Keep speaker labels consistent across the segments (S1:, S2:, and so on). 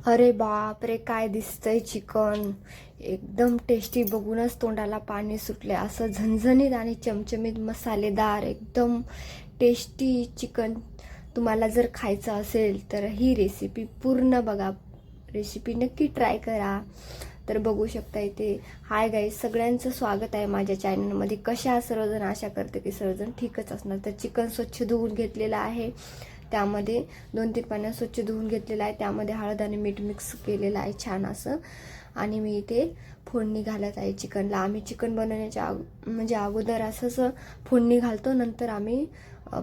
S1: अरे बाप रे, काय दिसतंय चिकन. एकदम टेस्टी, बघूनच तोंडाला पाणी सुटले. असं झणझणीत आणि चमचमीत मसालेदार एकदम टेस्टी चिकन तुम्हाला जर खायचं असेल तर ही रेसिपी पूर्ण बघा. रेसिपी नक्की ट्राय करा. तर बघू शकता इथे. हाय गाईज, सगळ्यांचं स्वागत आहे माझ्या चॅनलमध्ये. कशा सर्वजण, आशा करते की सर्वजण ठीकच असणार. तर चिकन स्वच्छ धुवून घेतलेलं आहे. त्यामध्ये 2-3 पाण्यात स्वच्छ धुवून घेतलेलं आहे. त्यामध्ये हळद आणि मीठ मिक्स केलेलं आहे छान असं. आणि मी इथे फोडणी घालत आहे चिकनला. आम्ही चिकन बनवण्याच्या म्हणजे अगोदर असंच फोडणी घालतो, नंतर आम्ही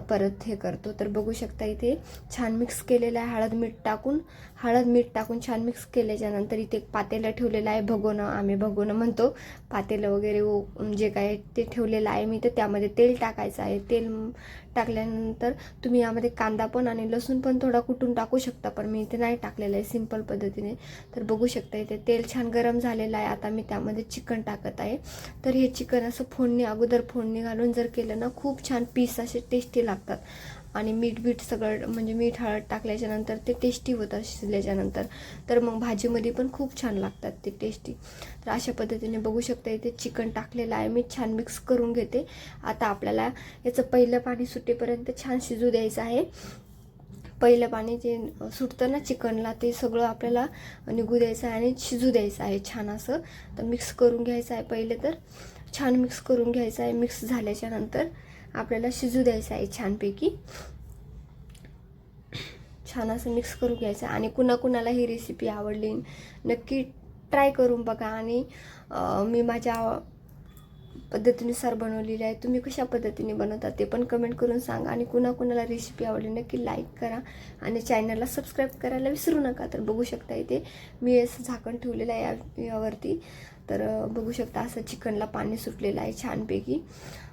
S1: परत हे करतो. तर बघू शकता इथे छान मिक्स केलेलं आहे. हळद मीठ टाकून छान मिक्स केल्याच्या नंतर इथे पातेलं ठेवलेलं आहे. भगोनं, आम्ही भगोनं म्हणतो. पातेलं वगैरे जे काय ते ठेवलेलं आहे मी. तर त्यामध्ये तेल टाकायचं आहे. तेल टाकल्यानंतर तुम्ही यामध्ये कांदा पण आणि लसूण पण थोडा कुटून टाकू शकता, पण मी इथे नाही टाकलेलं आहे, सिंपल पद्धतीने. तर बघू शकता इथे तेल छान गरम झालेलं आहे. आता मी त्यामध्ये चिकन टाकत आहे. तर हे चिकन असं अगोदर फोडणी घालून जर केलं ना, खूप छान पीस असे टेस्टी लागतात. आणि मीठ सगळं म्हणजे मीठ हळद टाकल्याच्या नंतर ते टेस्टी होतात शिजल्याच्या नंतर. तर मग भाजीमध्ये पण खूप छान लागतात ते टेस्टी. तर अशा पद्धतीने बघू शकता इथे चिकन टाकलेलं आहे मी. छान मिक्स करून घेते. आता आपल्याला याचं पहिलं पाणी सुटेपर्यंत छान शिजू द्यायचं आहे. पहिलं पाणी जे सुटतं ना चिकनला, ते सगळं आपल्याला निघू द्यायचं आहे आणि शिजू द्यायचं आहे छान असं. तर मिक्स करून घ्यायचं आहे पहिले. तर छान मिक्स करून घ्यायचं आहे. मिक्स झाल्याच्या नंतर आपल्याला शिजू द्यायचं आहे छानपैकी. छान असं मिक्स करून घ्यायचं. आणि कुणाकुणाला ही रेसिपी आवडली नक्की ट्राय करून बघा. आणि मी माझ्या पद्धतीनुसार बनवलेली आहे. तुम्ही कशा पद्धतीने बनवता ते पण कमेंट करून सांगा. आणि कुणाकुणाला रेसिपी आवडली नक्की लाईक करा आणि चॅनलला सबस्क्राईब करायला विसरू नका. तर बघू शकता इथे मी असं झाकण ठेवलेलं आहे यावरती. तर बघू शकता असं चिकनला पाणी सुटलेलं आहे छानपैकी.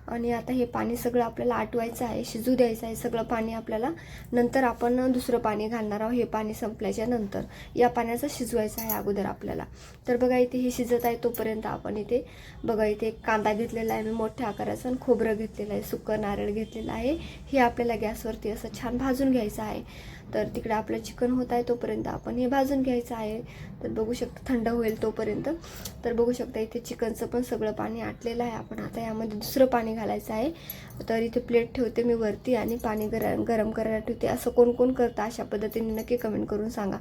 S1: आणि आता हे पाणी सगळं आपल्याला आटवायचं आहे, शिजू द्यायचं आहे सगळं पाणी आपल्याला. नंतर आपण दुसरं पाणी घालणार आहोत. हे पाणी संपल्याच्या नंतर या पाण्याचं शिजवायचं आहे अगोदर आपल्याला. तर बघा इथे हे शिजत आहे तोपर्यंत आपण इथे बघा इथे कांदा घेतलेला आहे मी मोठ्या आकाराचा, आणि खोबरं घेतलेलं आहे, सुकं नारळ घेतलेलं आहे. हे आपल्याला गॅसवरती असं छान भाजून घ्यायचं आहे. तर तिकडे आपलं चिकन होत आहे तोपर्यंत आपण हे भाजून घ्यायचं आहे. तर बघू शकता थंड होईल तोपर्यंत. तर बघू शकता इथे चिकनचं पण सगळं पाणी आटलेलं आहे. आपण आता यामध्ये दुसरं पाणी घालायचं आहे. तर इथे प्लेट ठेवते मी वरती आणि पाणी गरम करायला ठेवते. असं कोण कोण करतं अशा पद्धतीने नक्की कमेंट करून सांगा.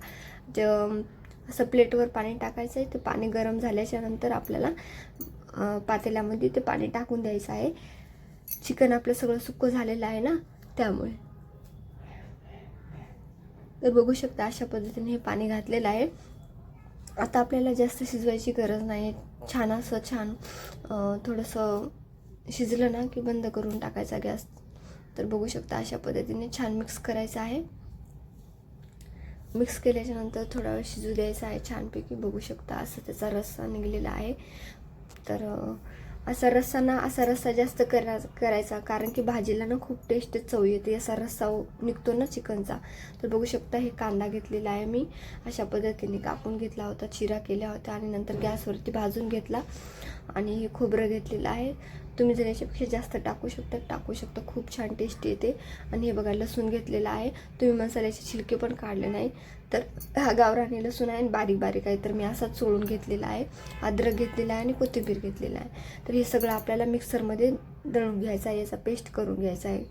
S1: असं प्लेटवर पाणी टाकायचं आहे. ते पाणी गरम झाल्याच्या नंतर आपल्याला पातेल्यामध्ये ते पाणी टाकून द्यायचं आहे. चिकन आपलं सगळं सुक्कं झालेलं आहे ना, त्यामुळे. तर बघू शकता अशा पद्धतीने हे पाणी घातलेलं आहे. आता आपल्याला जास्त शिजवायची गरज नाही. छान थोडंसं शिजलं ना की बंद करून टाकायचा गॅस. तर बघू शकता अशा पद्धतीने छान मिक्स करायचं आहे. मिक्स केल्याच्या नंतर थोडा वेळ शिजू द्यायचा आहे छानपैकी. बघू शकता असं त्याचा रस्सा निघलेला आहे. तर असा रस्सा जास्त करायचा, कारण की भाजीला ना खूप टेस्ट चव येते. असा रस्सा निघतो ना चिकनचा. तर बघू शकता हे कांदा घेतलेला आहे मी, अशा पद्धतीने कापून घेतला होता, चिरा केल्या होत्या आणि नंतर गॅसवरती भाजून घेतला. आणि हे खोबरं घेतलेलं आहे. तुम्ही जर याच्यापेक्षा जास्त टाकू शकता, खूप छान टेस्ट येते. आणि हे बघा लसूण घेतलेला आहे. तुम्ही मसाल्याचे छिलके पण काढले नाही, तर हा गावरानी लसूण आहे आणि बारीक आहे. तर मी असाच सोडून घेतलेला आहे. अद्रक घेतलेला आहे आणि कोथिंबीर घेतलेला आहे. तर हे सगळं आपल्याला मिक्सरमध्ये दळून घ्यायचं आहे, याचा पेस्ट करून घ्यायचा आहे.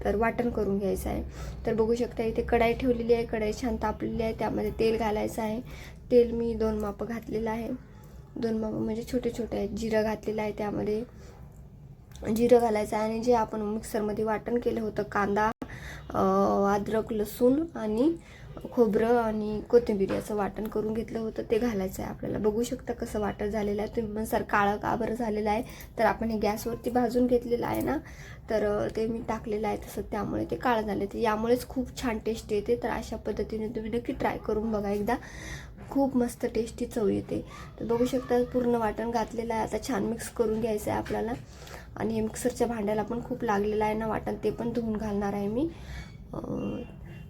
S1: तर वाटण करून घ्यायचं आहे. तर बघू शकता इथे कढाई ठेवलेली आहे. कढाई छान तापलेली आहे. त्यामध्ये तेल घालायचं आहे. तेल मी 2 माप घातलेलं आहे. 2 माप म्हणजे छोटे आहेत. जिरं घातलेलं आहे. त्यामध्ये जिरं घालायचं आहे. आणि जे आपण मिक्सरमध्ये वाटण केलं होतं, कांदा, अद्रक, लसूण आणि खोबरं आणि कोथिंबीर याचं वाटण करून घेतलं होतं, ते घालायचं आहे आपल्याला. बघू शकता कसं वाटण झालेलं आहे. तुम्ही पण सर काळं का बरं झालेलं आहे, तर आपण हे गॅसवरती भाजून घेतलेलं आहे ना, तर ते मी टाकलेलं आहे तसं, त्यामुळे ते काळं झाले. तर यामुळेच खूप छान टेस्ट येते. तर अशा पद्धतीने तुम्ही नक्की ट्राय करून बघा एकदा. खूप मस्त टेस्टी चव येते. तर बघू शकता पूर्ण वाटण घातलेलं आहे. आता छान मिक्स करून घ्यायचं आहे आपल्याला. आणि हे मिक्सरच्या भांड्याला पण खूप लागलेलं आहे ना वाटण, ते पण धुवून घालणार आहे मी.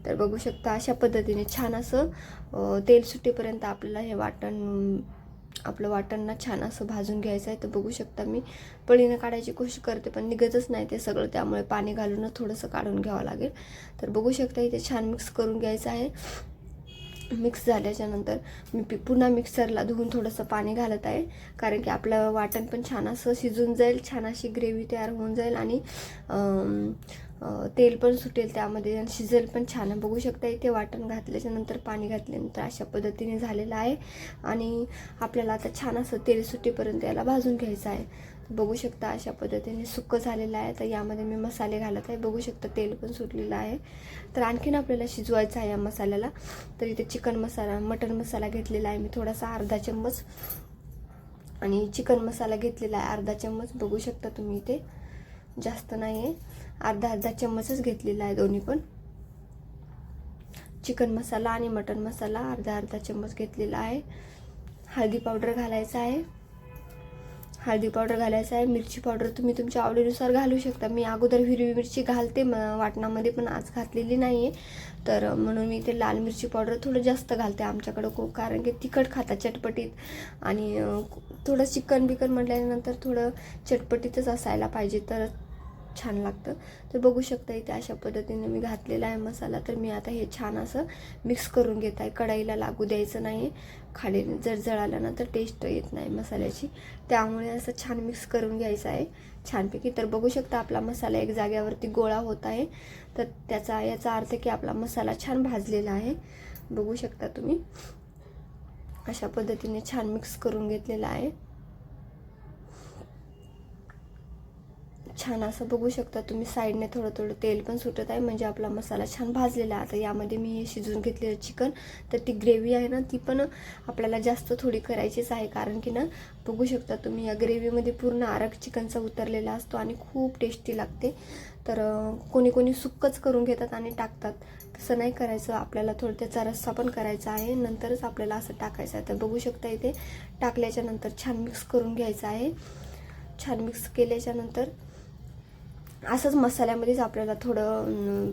S1: तर बघू शकता अशा पद्धतीने छान असं तेल सुटेपर्यंत आपल्याला हे आपलं वाटण ना छान असं भाजून घ्यायचं आहे. तर बघू शकता मी पळीनं काढायची कोशिश करते, पण निघतच नाही ते सगळं, त्यामुळे पाणी घालूनच थोडंसं काढून घ्यावं लागेल. तर बघू शकता इथे छान मिक्स करून घ्यायचं आहे. मिक्स झाल्याच्यानंतर मी पुन्हा मिक्सरला धुवून थोडंसं पाणी घालत आहे, कारण की आपलं वाटण पण छान असं शिजून जाईल, छान अशी ग्रेव्ही तयार होऊन जाईल आणि तेल पण सुटेल त्यामध्ये आणि शिजेल पण छान. बघू शकता इथे वाटण घातल्याच्यानंतर पाणी घातल्यानंतर अशा पद्धतीने झालेलं आहे आणि आपल्याला आता छान असं तेल सुटेपर्यंत याला भाजून घ्यायचं आहे. बघू शकता अशा पद्धतीने सुक्कं झालेलं आहे. तर यामध्ये मी मसाले घालत आहे. बघू शकता तेल पण सुटलेलं आहे. तर आणखीन आपल्याला शिजवायचं आहे या मसाल्याला. तर इथे चिकन मसाला, मटन मसाला घेतलेला आहे मी थोडासा अर्धा चम्मच आणि चिकन मसाला घेतलेला आहे अर्धा चम्मच. बघू शकता तुम्ही इथे, जास्त नाही आहे, अर्धा चम्मचच घेतलेला आहे. दोन्ही पण चिकन मसाला आणि मटन मसाला अर्धा चम्मच घेतलेला आहे. हळदी पावडर घालायचा आहे. मिरची पावडर तुम्ही तुमच्या आवडीनुसार घालू शकता. मी अगोदर हिरवी मिरची घालते वाटणामध्ये, पण आज घातलेली नाही आहे, तर म्हणून मी इथे लाल मिरची पावडर थोडं जास्त घालते आमच्याकडं खूप, कारण की तिखट खाता चटपटीत आणि थोडं चिकन बिकन म्हटल्यानंतर थोडं चटपटीतच असायला पाहिजे तर छान लागतं. तर बघू शकता इथे अशा पद्धतीने मी घातलेला आहे मसाला. तर मी आता हे छान असं मिक्स करून घेत आहे. कढईला लागू द्यायचं नाही, खाली जर जळालं ना तर टेस्ट येत नाही मसाल्याची, त्यामुळे असं छान मिक्स करून घ्यायचं आहे छानपैकी. तर बघू शकता आपला मसाला एक जाग्यावरती गोळा होत आहे, तर याचा अर्थ की आपला मसाला छान भाजलेला आहे. बघू शकता तुम्ही अशा पद्धतीने छान मिक्स करून घेतलेला आहे. छान असं बघू शकता तुम्ही साईडने थोडं तेल पण सुटत आहे, म्हणजे आपला मसाला छान भाजलेला आहे. आता यामध्ये मी हे शिजून घेतलेलं चिकन, तर ती ग्रेव्ही आहे ना ती पण आपल्याला जास्त थोडी करायचीच आहे, कारण की ना बघू शकता तुम्ही या ग्रेव्हीमध्ये पूर्ण आरग चिकनचा उतरलेला असतो आणि खूप टेस्टी लागते. तर कोणी सुक्कच करून घेतात आणि टाकतात, तसं नाही करायचं. आपल्याला थोडं त्याचा रस्सा पण करायचा आहे, नंतरच आपल्याला असं टाकायचं आहे. तर बघू शकता इथे टाकल्याच्या नंतर छान मिक्स करून घ्यायचं आहे. छान मिक्स केल्याच्या नंतर असंच मसाल्यामध्येच आपल्याला थोडं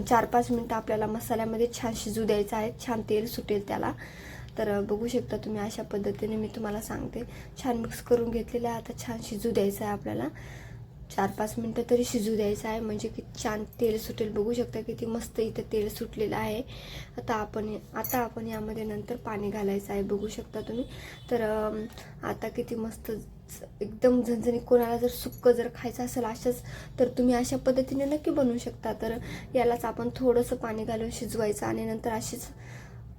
S1: 4-5 मिनटं आपल्याला मसाल्यामध्ये छान शिजू द्यायचं आहे, छान तेल सुटेल त्याला. तर बघू शकता तुम्ही अशा पद्धतीने मी तुम्हाला सांगते. छान मिक्स करून घेतलेलं आहे. आता छान शिजू द्यायचं आहे आपल्याला, 4-5 मिनटं तरी शिजू द्यायचं आहे, म्हणजे की छान तेल सुटेल. बघू शकता किती मस्त इथं तेल सुटलेलं आहे. आता आपण यामध्ये नंतर पाणी घालायचं आहे. बघू शकता तुम्ही. तर आता किती मस्त एकदम झणझणीत, कोणाला जर सुक्कं जर खायचं असेल अशाच, तर तुम्ही अशा पद्धतीने नक्की बनवू शकता. तर यालाच आपण थोडंसं पाणी घालून शिजवायचं आणि नंतर अशीच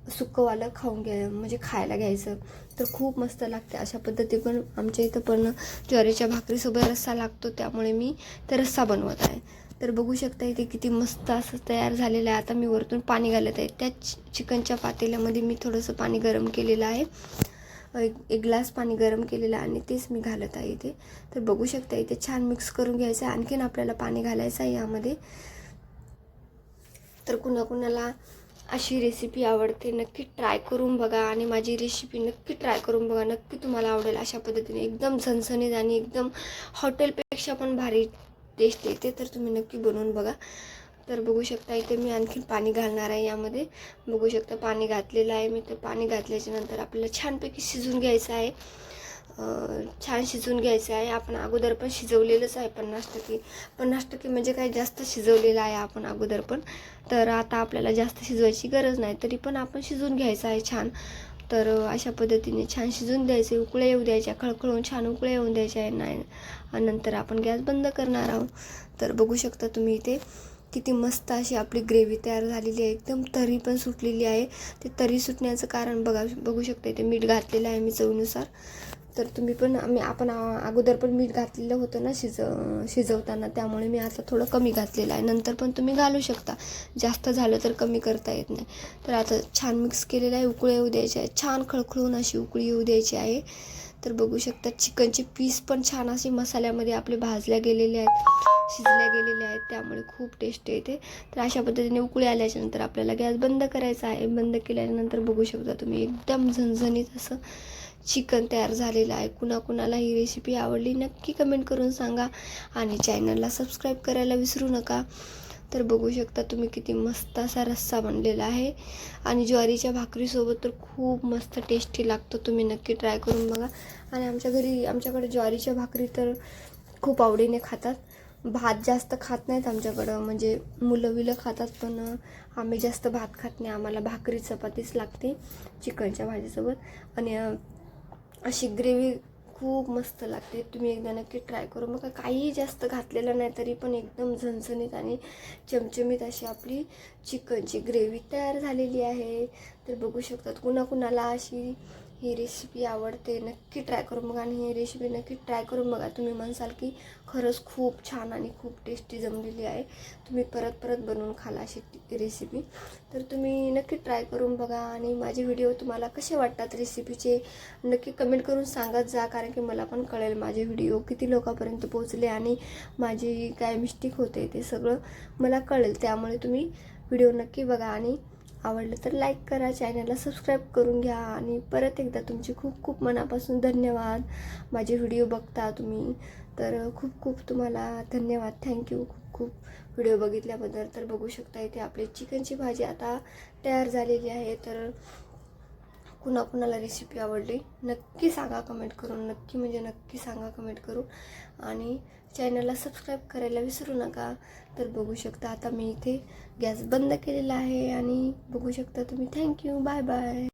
S1: सुक्कंवालं म्हणजे खायला घ्यायचं. तर खूप मस्त लागते अशा पद्धती. पण आमच्या इथं पण ज्वारीच्या भाकरीसोबत रस्सा लागतो, त्यामुळे मी तर रस्सा बनवत आहे. तर बघू शकता इथे किती मस्त असं तयार झालेलं आहे. आता मी वरतून पाणी घालत आहे. त्या चिकनच्या पातेल्यामध्ये मी थोडंसं पाणी गरम केलेलं आहे, एक ग्लास पाणी गरम केलेलं आहे आणि तेच मी घालत आहे इथे. तर बघू शकता इथे छान मिक्स करून घ्यायचं आहे. आणखीन आपल्याला पाणी घालायचं आहे यामध्ये. तर कुणाला अशी रेसिपी आवडते नक्की ट्राय करून बघा आणि माझी रेसिपी नक्की ट्राय करून बघा, नक्की तुम्हाला आवडेल. अशा पद्धतीने एकदम झणझणीत आणि एकदम हॉटेलपेक्षा पण भारी टेस्ट येते. तर तुम्ही नक्की बनवून बघा. तर बघू शकता इथे मी आणखी पाणी घालणार आहे यामध्ये. बघू शकता पाणी घातलेलं आहे मी. तर पाणी घातल्याच्या नंतर आपल्याला छानपैकी शिजून घ्यायचं आहे, छान शिजून घ्यायचं आहे. आपण अगोदर पण शिजवलेलंच आहे 50% म्हणजे काही जास्त शिजवलेलं आहे आपण अगोदर पण. तर आता आपल्याला जास्त शिजवायची गरज नाही, तरी पण आपण शिजून घ्यायचं आहे छान. तर अशा पद्धतीने छान शिजून द्यायचे, उकळ्या येऊ द्यायच्या, खळखळून छान उकळ्या येऊन द्यायच्या आहे नाही, आणि नंतर आपण गॅस बंद करणार आहोत. तर बघू शकता तुम्ही इथे किती मस्त अशी आपली ग्रेव्ही तयार झालेली आहे. एकदम तरी पण सुटलेली आहे. ते तरी सुटण्याचं कारण बघू शकता इथे मीठ घातलेलं आहे मी चवीनुसार. तर तुम्ही पण आपण अगोदर पण मीठ घातलेलं होतं ना शिजवताना, त्यामुळे मी आता थोडं कमी घातलेलं आहे. नंतर पण तुम्ही घालू शकता, जास्त झालं तर कमी करता येत नाही. तर आता छान मिक्स केलेलं आहे, उकळी येऊ द्यायची आहे, छान खळखळून अशी उकळी येऊ द्यायची आहे. तर बघू शकता चिकनचे पीस पण छान असे मसाल्यामध्ये आपले भाजल्या गेलेले आहेत, शिजल्या गेलेले आहेत, त्यामुळे खूप टेस्ट येते. तर अशा पद्धतीने उकळी आल्याच्यानंतर आपल्याला गॅस बंद करायचा आहे. बंद केल्यानंतर बघू शकता तुम्ही एकदम झणझणीत असं चिकन तयार झालेलं आहे. कुणाला ही रेसिपी आवडली नक्की कमेंट करून सांगा आणि चॅनलला सबस्क्राईब करायला विसरू नका. तर बघू शकता तुम्ही किती मस्त असा रस्सा बनलेला आहे आणि ज्वारीच्या भाकरीसोबत तर खूप मस्त टेस्टी लागतो. तुम्ही नक्की ट्राय करून बघा. आणि आमच्याकडे ज्वारीच्या भाकरी तर खूप आवडीने खातात. भात जास्त खात नाहीत आमच्याकडं, म्हणजे मुलं विलं खातात, पण आम्ही जास्त भात खात नाही. आम्हाला भाकरी चपातीच लागते चिकनच्या भाजीसोबत. आणि अशी ग्रेव्ही खूप मस्त लागते. तुम्ही एकदा नक्की ट्राय करू बघा. काहीही जास्त घातलेलं नाही तरी पण एकदम झणझणीत आणि चमचमीत अशी आपली चिकनची ग्रेव्ही तयार झालेली आहे. तर बघू शकतात, कुणाकुणाला अशी ही रेसिपी आवडते नक्की ट्राय करून बघा. आणि ही रेसिपी नक्की ट्राय करून बघा. तुम्ही म्हणसाल की खरंच खूप छान आणि खूप टेस्टी जमलेली आहे, तुम्ही परत परत बनवून खाला अशी रेसिपी. तर तुम्ही नक्की ट्राय करून बघा. आणि माझे व्हिडिओ तुम्हाला कसे वाटतात रेसिपीचे नक्की कमेंट करून सांगत जा, कारण की मला पण कळेल माझे व्हिडिओ किती लोकांपर्यंत पोहोचले आणि माझी काय मिस्टेक होते ते सगळं मला कळेल. त्यामुळे तुम्ही व्हिडिओ नक्की बघा आणि आवडलं तर लाईक करा, चॅनलला सबस्क्राईब करून घ्या. आणि परत एकदा तुमचे खूप खूप मनापासून धन्यवाद. माझे व्हिडिओ बघता तुम्ही, तर खूप खूप तुम्हाला धन्यवाद. थँक्यू खूप खूप व्हिडिओ बघितल्याबद्दल. तर बघू शकता इथे आपली चिकनची भाजी आता तयार झालेली आहे. तर कुणाकुणाला रेसिपी आवडली नक्की सांगा कमेंट करून, नक्की म्हणजे नक्की सांगा कमेंट करून. आणि चॅनलला सबस्क्राईब करायला विसरू नका. तर बघू शकता आता मी इथे गॅस बंद केलेला आहे आणि बघू शकता तुम्ही. Thank you, bye bye.